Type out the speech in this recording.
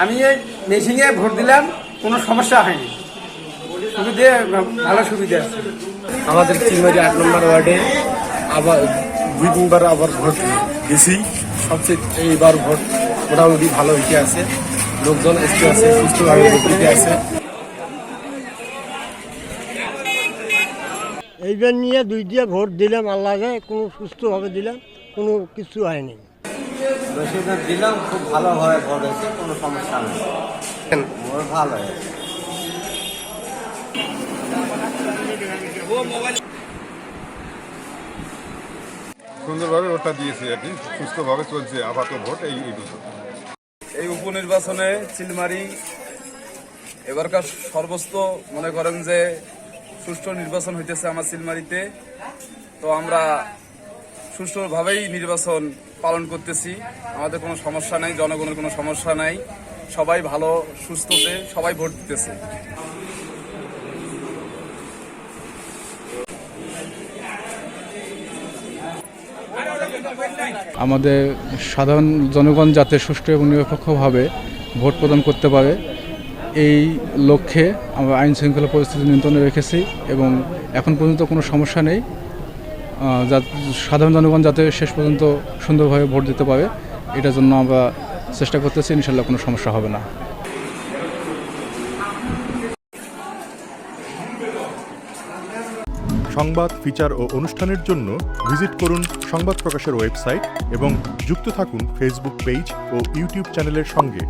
আমি এই মেশিনে ভোট দিলাম, কোনো সমস্যা হয়নি, সুবিধে ভালো সুবিধা আছে। আমাদের চিলমারি 8 নম্বর ওয়ার্ডে আবার 2-3বার আবার ভোট দিয়েছি। সবচেয়ে এইবার ভোট মোটামুটি ভালো হইতে আছে, লোকজন এসে আছে, সুস্থভাবে ভোট দিতে আছে। এইবার নিয়ে 2 দিয়ে ভোট দিলাম, আল্লাহকে কোনো সুস্থভাবে দিলাম, কোনো কিছু হয়নি। বেশিরভাগ দিলাম, খুব ভালোভাবে ভোট হয়েছে, কোনো সমস্যা নেই, ভোট ভালো হয়েছে। সুন্দরভাবে ভোটটা দিয়েছে আর কি, সুস্থভাবে চলছে আপাতত ভোট। এই উপনির্বাচনে চিলমারি এবারকার সর্বস্ত মনে করেন যে সুষ্ঠু নির্বাচন হইতেছে আমার চিলমারিতে। তো আমরা সুষ্ঠুভাবেই নির্বাচন পালন করতেছি, আমাদের কোনো সমস্যা নাই, জনগণের কোনো সমস্যা নাই, সবাই ভালো সুস্থতে সবাই ভোট দিতেছে। আমাদের সাধারণ জনগণ যাতে সুষ্ঠু এবং নিরপেক্ষভাবে ভোট প্রদান করতে পারে, এই লক্ষ্যে আমরা আইন শৃঙ্খলা পরিস্থিতি নিয়ন্ত্রণে রেখেছি এবং এখন পর্যন্ত কোনো সমস্যা নেই। সাধারণ জনগণ যাতে শেষ পর্যন্ত সুন্দরভাবে ভোট দিতে পারে, এটার জন্য আমরা চেষ্টা করতেছি, ইনশাল্লাহ কোনো সমস্যা হবে না। সংবাদ, ফিচার ও অনুষ্ঠানের জন্য ভিজিট করুন সংবাদ প্রকাশের ওয়েবসাইট এবং যুক্ত থাকুন ফেসবুক পেজ ও ইউটিউব চ্যানেলের সঙ্গে।